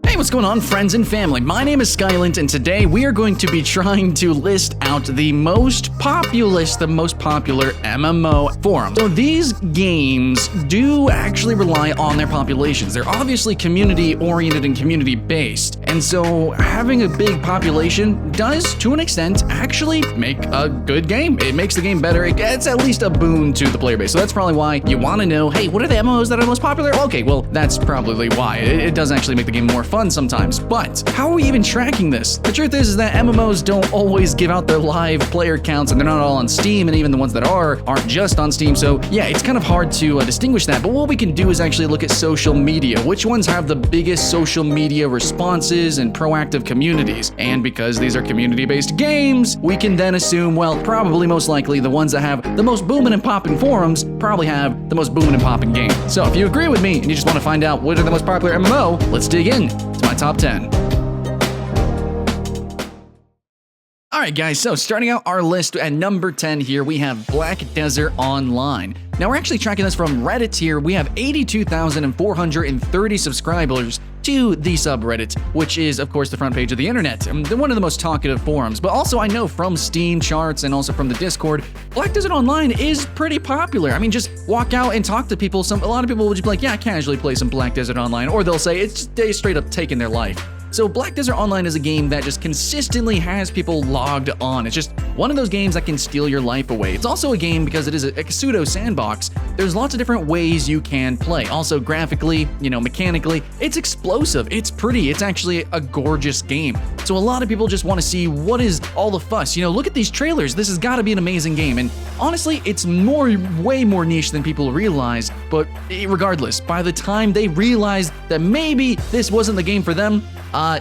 Hey, what's going on, friends and family? My name is Skylent, and today we are going to be trying to list out the most popular MMO forums. So these games do actually rely on their populations. They're obviously community-oriented and community-based, and so having a big population does, to an extent, actually make a good game. It makes the game better. It's at least a boon to the player base. So that's probably why you want to know, hey, what are the MMOs that are most popular? Okay, well, that's probably why. It does actually make the game more fun sometimes, but how are we even tracking this? The truth is that MMOs don't always give out their live player counts, and they're not all on Steam, and even the ones that aren't just on Steam, so yeah, it's kind of hard to distinguish that, but what we can do is actually look at social media. Which ones have the biggest social media responses and proactive communities? And because these are community-based games, we can then assume, well, probably most likely the ones that have the most booming and popping forums probably have the most booming and popping game. So if you agree with me and you just want to find out what are the most popular MMO, let's dig in to my top 10. Alright guys, so starting out our list at number 10 here, we have Black Desert Online. Now we're actually tracking this from Reddit here. We have 82,430 subscribers to the subreddit, which is of course the front page of the internet. They're one of the most talkative forums, but also I know from Steam charts and also from the Discord, Black Desert Online is pretty popular. I mean, just walk out and talk to people. A lot of people will just be like, yeah, I casually play some Black Desert Online, or they'll say they straight up taking their life. So Black Desert Online is a game that just consistently has people logged on. It's just one of those games that can steal your life away. It's also a game, because it is a pseudo sandbox, there's lots of different ways you can play. Also graphically, mechanically, it's explosive, it's pretty, it's actually a gorgeous game. So a lot of people just want to see what is all the fuss. Look at these trailers, this has got to be an amazing game. And honestly, it's way more niche than people realize, but regardless, by the time they realize that maybe this wasn't the game for them,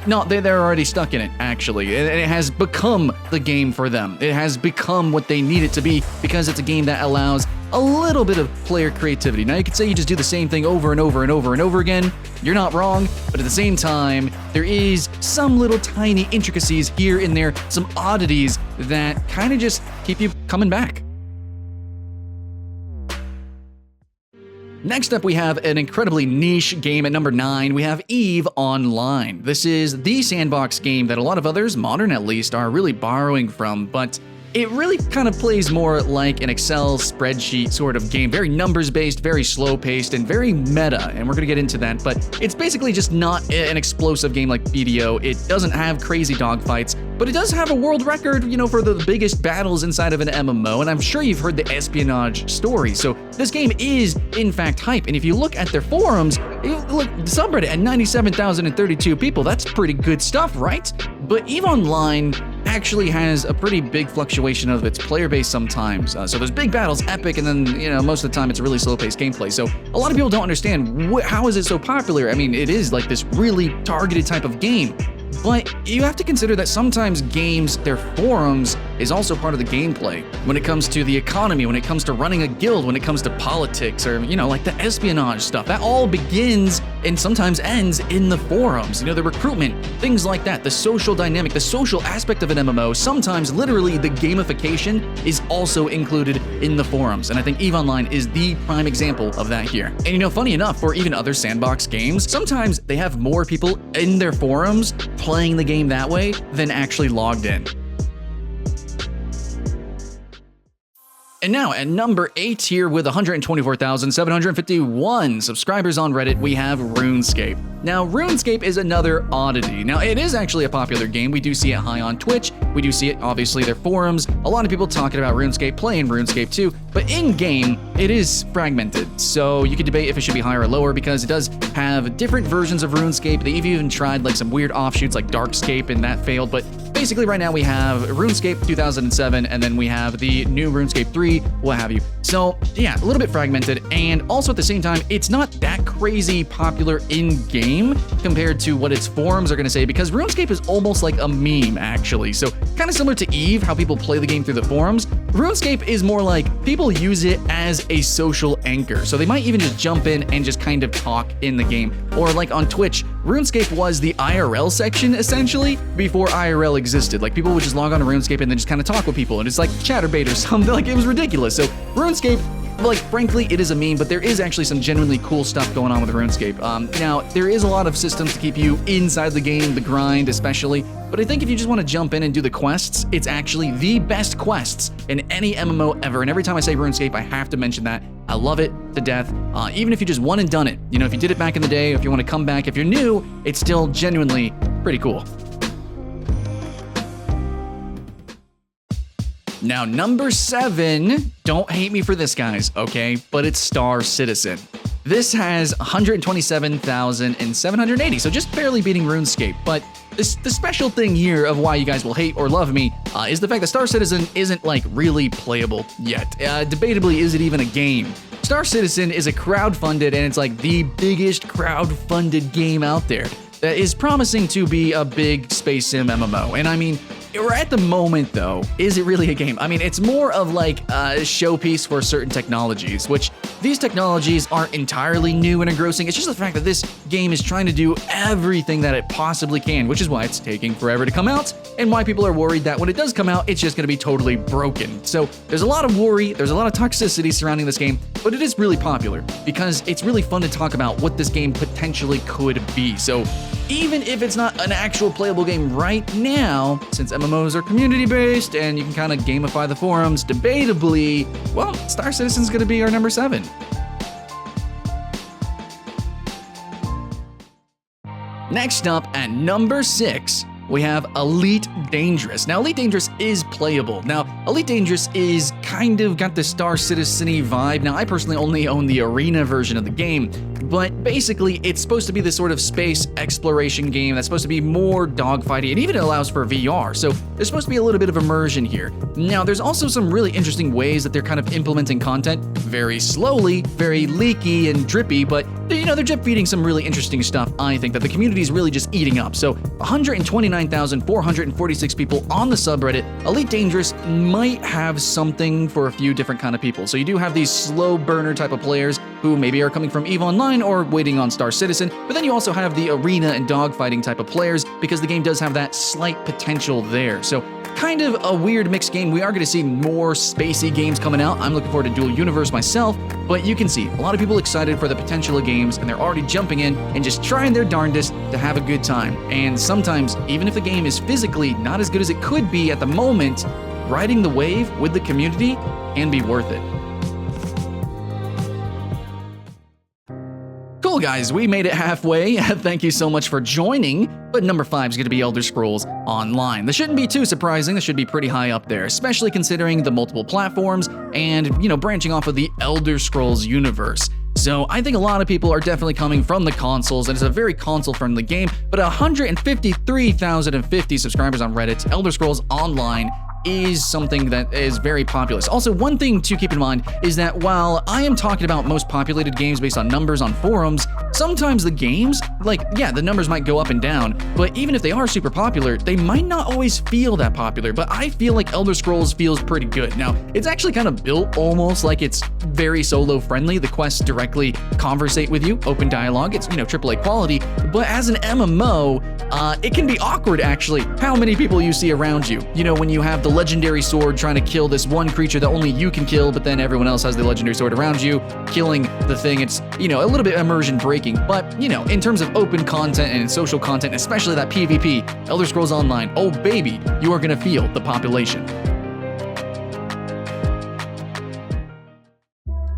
no, they're already stuck in it, actually. It has become the game for them. It has become what they need it to be, because it's a game that allows a little bit of player creativity. Now, you could say you just do the same thing over and over and over and over again. You're not wrong, but at the same time, there is some little tiny intricacies here and there, some oddities that kind of just keep you coming back. Next up, we have an incredibly niche game at number 9. We have EVE Online. This is the sandbox game that a lot of others, modern at least, are really borrowing from, but it really kind of plays more like an Excel spreadsheet sort of game. Very numbers-based, very slow-paced, and very meta, and we're going to get into that, but it's basically just not an explosive game like BDO. It doesn't have crazy dogfights, but it does have a world record, for the biggest battles inside of an MMO, and I'm sure you've heard the espionage story. So this game is, in fact, hype, and if you look at their forums, look, the subreddit at 97,032 people, that's pretty good stuff, right? But EVE Online actually has a pretty big fluctuation of its player base sometimes. So there's big battles, epic, and then, most of the time it's a really slow-paced gameplay. So a lot of people don't understand how is it so popular. I mean, it is like this really targeted type of game. But you have to consider that sometimes games, their forums, is also part of the gameplay. When it comes to the economy, when it comes to running a guild, when it comes to politics, or, like the espionage stuff, that all begins and sometimes ends in the forums. The recruitment, things like that, the social dynamic, the social aspect of an MMO, sometimes literally the gamification is also included in the forums. And I think EVE Online is the prime example of that here. And funny enough, for even other sandbox games, sometimes they have more people in their forums playing the game that way than actually logged in. And now at number 8 here with 124,751 subscribers on Reddit, we have RuneScape. Now, RuneScape is another oddity. Now, it is actually a popular game. We do see it high on Twitch. We do see it, obviously, their forums. A lot of people talking about RuneScape, playing RuneScape too, but in-game, it is fragmented. So you could debate if it should be higher or lower, because it does have different versions of RuneScape. They've even tried like some weird offshoots like Darkscape, and that failed. But basically right now we have RuneScape 2007, and then we have the new RuneScape 3, what have you. So yeah, a little bit fragmented, and also at the same time, it's not that crazy popular in-game compared to what its forums are going to say, because RuneScape is almost like a meme, actually. So kind of similar to EVE, how people play the game through the forums, RuneScape is more like people use it as a social anchor. So they might even just jump in and just kind of talk in the game. Or like on Twitch, RuneScape was the IRL section, essentially, before IRL existed. Like, people would just log on to RuneScape and then just kind of talk with people, and it's like Chatterbait or something. Like, it was ridiculous. So RuneScape like, frankly, it is a meme, but there is actually some genuinely cool stuff going on with RuneScape. Now, there is a lot of systems to keep you inside the game, the grind especially, but I think if you just want to jump in and do the quests, it's actually the best quests in any MMO ever, and every time I say RuneScape, I have to mention that. I love it to death, even if you just won and done it. You know, if you did it back in the day, if you want to come back, if you're new, it's still genuinely pretty cool. Now, number 7, don't hate me for this, guys, okay? But it's Star Citizen. This has 127,780, so just barely beating RuneScape. But the special thing here of why you guys will hate or love me is the fact that Star Citizen isn't, like, really playable yet. Debatably, is it even a game? Star Citizen is a crowdfunded, and it's like the biggest crowdfunded game out there that is promising to be a big space sim MMO. And I mean, we're at the moment, though, is it really a game? I mean, it's more of like a showpiece for certain technologies, which these technologies aren't entirely new and engrossing. It's just the fact that this game is trying to do everything that it possibly can, which is why it's taking forever to come out, and why people are worried that when it does come out, it's just going to be totally broken. So there's a lot of worry, there's a lot of toxicity surrounding this game, but it is really popular because it's really fun to talk about what this game potentially could be. So even if it's not an actual playable game right now, since MMOs are community-based and you can kind of gamify the forums, debatably, well, Star Citizen's going to be our number 7. Next up at number 6, we have Elite Dangerous. Now, Elite Dangerous is playable. Now, Elite Dangerous is kind of got the Star Citizen-y vibe. Now, I personally only own the arena version of the game, but basically, it's supposed to be this sort of space exploration game that's supposed to be more dogfighty, and even allows for VR, so there's supposed to be a little bit of immersion here. Now, there's also some really interesting ways that they're kind of implementing content very slowly, very leaky and drippy, but you know, they're drip feeding some really interesting stuff, I think, that the community is really just eating up. So 129,446 people on the subreddit. Elite Dangerous might have something for a few different kind of people. So you do have these slow burner type of players who maybe are coming from EVE Online or waiting on Star Citizen, but then you also have the arena and dogfighting type of players because the game does have that slight potential there. So kind of a weird mixed game. We are going to see more spacey games coming out. I'm looking forward to Dual Universe myself, but you can see a lot of people excited for the potential of games, and they're already jumping in and just trying their darndest to have a good time. And sometimes, even if the game is physically not as good as it could be at the moment, riding the wave with the community can be worth it. Cool, guys, we made it halfway. Thank you so much for joining. But number 5 is going to be Elder Scrolls Online. This shouldn't be too surprising. This should be pretty high up there, especially considering the multiple platforms and, you know, branching off of the Elder Scrolls universe. So I think a lot of people are definitely coming from the consoles, and it's a very console-friendly game, but 153,050 subscribers on Reddit. Elder Scrolls Online is something that is very populous. Also, one thing to keep in mind is that while I am talking about most populated games based on numbers on forums, sometimes the games, like, yeah, the numbers might go up and down, but even if they are super popular, they might not always feel that popular, but I feel like Elder Scrolls feels pretty good. Now, it's actually kind of built almost like it's very solo-friendly. The quests directly conversate with you, open dialogue, it's, you know, AAA quality, but as an MMO, it can be awkward, actually, how many people you see around you. You know, when you have the legendary sword trying to kill this one creature that only you can kill, but then everyone else has the legendary sword around you, killing the thing. It's, you know, a little bit immersion breaking, but, you know, in terms of open content and social content, especially that PvP, Elder Scrolls Online, oh baby, you are gonna feel the population.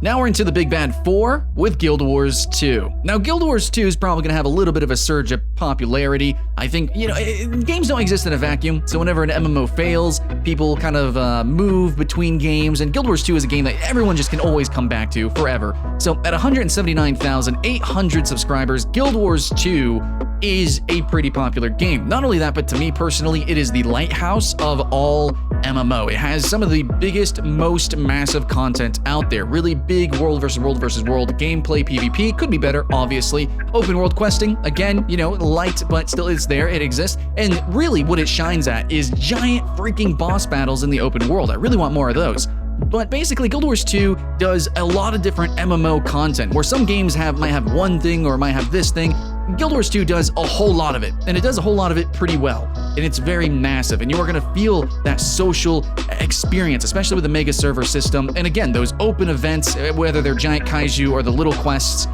Now we're into the big bad 4 with Guild Wars 2. Now, Guild Wars 2 is probably going to have a little bit of a surge of popularity. I think, you know, games don't exist in a vacuum, so whenever an MMO fails, people kind of move between games, and Guild Wars 2 is a game that everyone just can always come back to forever. So at 179,800 subscribers, Guild Wars 2 is a pretty popular game. Not only that, but to me personally, it is the lighthouse of all MMO. It has some of the biggest, most massive content out there. Really big world versus world versus world gameplay, PvP. Could be better, obviously. Open world questing, again, you know, light, but still it's there, it exists. And really what it shines at is giant freaking boss battles in the open world. I really want more of those. But basically, Guild Wars 2 does a lot of different MMO content, where some games might have one thing or might have this thing. Guild Wars 2 does a whole lot of it, and it does a whole lot of it pretty well, and it's very massive, and you are going to feel that social experience, especially with the mega server system, and again, those open events, whether they're giant kaiju or the little quests.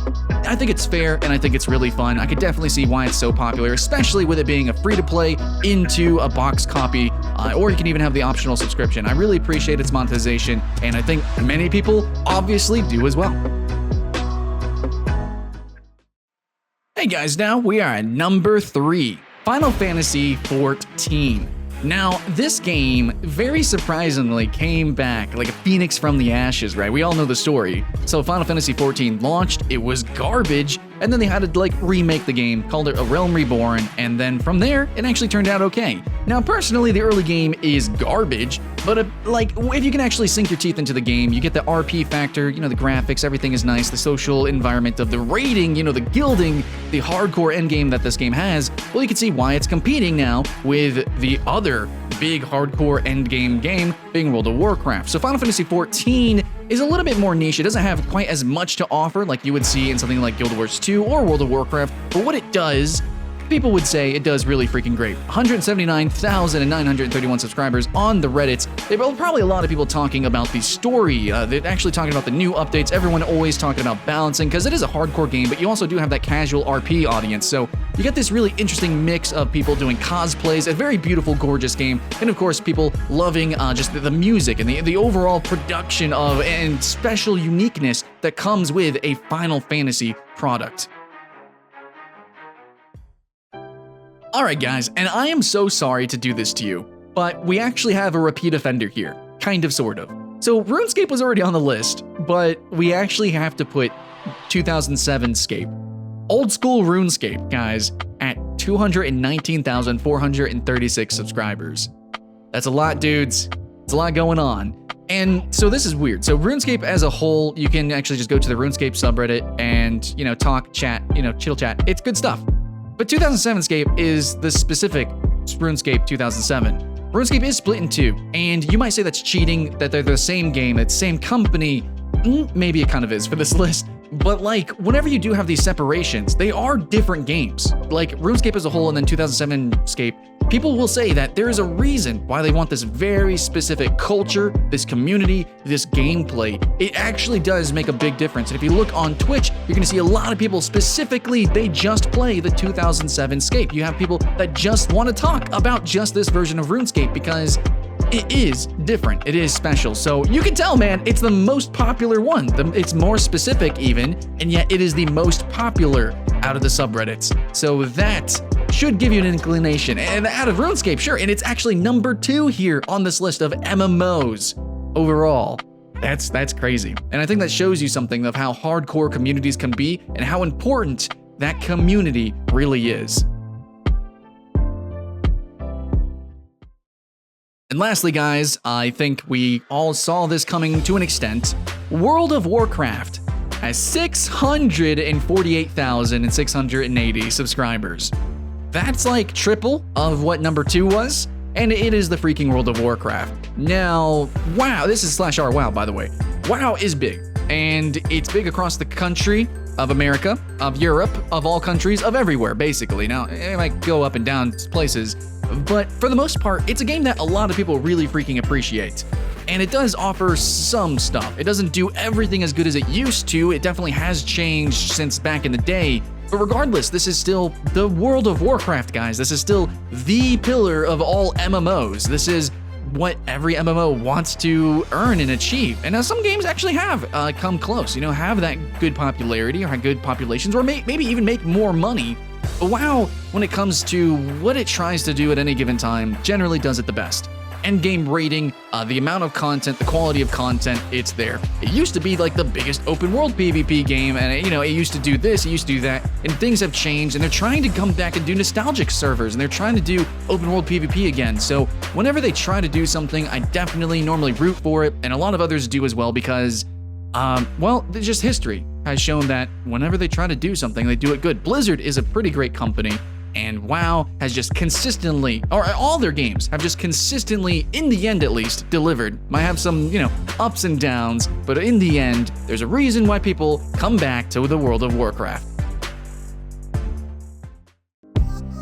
I think it's fair, and I think it's really fun. I could definitely see why it's so popular, especially with it being a free-to-play into a box copy, or you can even have the optional subscription. I really appreciate its monetization, and I think many people obviously do as well. Hey guys, now we are at number 3, Final Fantasy XIV. Now, this game, very surprisingly, came back like a phoenix from the ashes, right? We all know the story. So Final Fantasy XIV launched, it was garbage, and then they had to like remake the game, called it A Realm Reborn, and then from there, it actually turned out okay. Now, personally, the early game is garbage, but like, if you can actually sink your teeth into the game, you get the RP factor, you know, the graphics, everything is nice, the social environment of the raiding, you know, the guilding, the hardcore endgame that this game has, well, you can see why it's competing now with the other big hardcore endgame game being World of Warcraft. So Final Fantasy XIV is a little bit more niche. It doesn't have quite as much to offer like you would see in something like Guild Wars 2 or World of Warcraft, but what it does, people would say it does really freaking great. 179,931 subscribers on the Reddits. There were probably a lot of people talking about the story. They're actually talking about the new updates. Everyone always talking about balancing because it is a hardcore game, but you also do have that casual RP audience. So you get this really interesting mix of people doing cosplays, a very beautiful, gorgeous game, and of course people loving just the music and the overall production of and special uniqueness that comes with a Final Fantasy product. Alright guys, and I am so sorry to do this to you, but we actually have a repeat offender here. Kind of, sort of. So RuneScape was already on the list, but we actually have to put 2007 Scape. Old school RuneScape, guys, at 219,436 subscribers. That's a lot, dudes. It's a lot going on. And so this is weird. So RuneScape as a whole, you can actually just go to the RuneScape subreddit and, you know, talk, chat, you know, chill chat. It's good stuff. But 2007 Scape is the specific RuneScape 2007. RuneScape is split in two, and you might say that's cheating, that they're the same game, it's the same company. Maybe it kind of is for this list. But like, whenever you do have these separations, they are different games. Like RuneScape as a whole and then 2007 Scape, people will say that there is a reason why they want this very specific culture, this community, this gameplay. It actually does make a big difference. And if you look on Twitch, you're gonna see a lot of people specifically, they just play the 2007 Scape. You have people that just wanna talk about just this version of RuneScape because it is different, it is special. So you can tell, man, it's the most popular one. It's more specific even, and yet it is the most popular out of the subreddits. So that should give you an inclination. And out of RuneScape, sure, and it's actually number 2 here on this list of MMOs overall. That's crazy. And I think that shows you something of how hardcore communities can be and how important that community really is. And lastly, guys, I think we all saw this coming to an extent. World of Warcraft has 648,680 subscribers. That's like triple of what number 2 was, and it is the freaking World of Warcraft. Now, WoW, this is /r WoW, by the way. WoW is big, and it's big across the country of America, of Europe, of all countries, of everywhere, basically. Now, it might go up and down places, but for the most part, it's a game that a lot of people really freaking appreciate. And it does offer some stuff. It doesn't do everything as good as it used to. It definitely has changed since back in the day. But regardless, this is still the World of Warcraft, guys. This is still the pillar of all MMOs. This is what every MMO wants to earn and achieve. And now some games actually have come close, you know, have that good popularity or have good populations, or maybe even make more money. But WoW, when it comes to what it tries to do at any given time, generally does it the best. Endgame rating, the amount of content, the quality of content, it's there. It used to be like the biggest open world PvP game, and it used to do this, it used to do that, and things have changed, and they're trying to come back and do nostalgic servers, and they're trying to do open world PvP again. So whenever they try to do something, I definitely normally root for it, and a lot of others do as well because, well, just history has shown that whenever they try to do something, they do it good. Blizzard is a pretty great company, and WoW has just consistently, or all their games have just consistently, in the end at least, delivered. Might have some, ups and downs, but in the end, there's a reason why people come back to the World of Warcraft.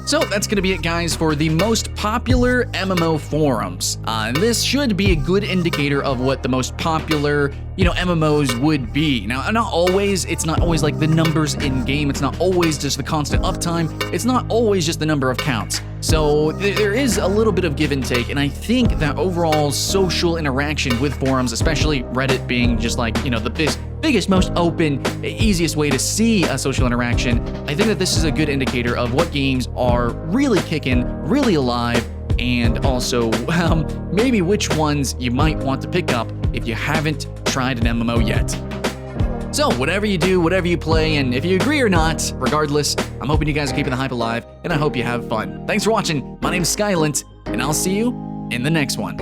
So that's going to be it, guys, for the most popular MMO forums. And this should be a good indicator of what the most popular, MMOs would be. Now, not always. It's not always like the numbers in game. It's not always just the constant uptime. It's not always just the number of counts. So there is a little bit of give and take, and I think that overall social interaction with forums, especially Reddit being just like, the biggest, most open, easiest way to see a social interaction, I think that this is a good indicator of what games are really kicking, really alive, and also maybe which ones you might want to pick up if you haven't tried an MMO yet. So whatever you do, whatever you play, and if you agree or not, regardless, I'm hoping you guys are keeping the hype alive, and I hope you have fun. Thanks for watching. My name's Skylent, and I'll see you in the next one.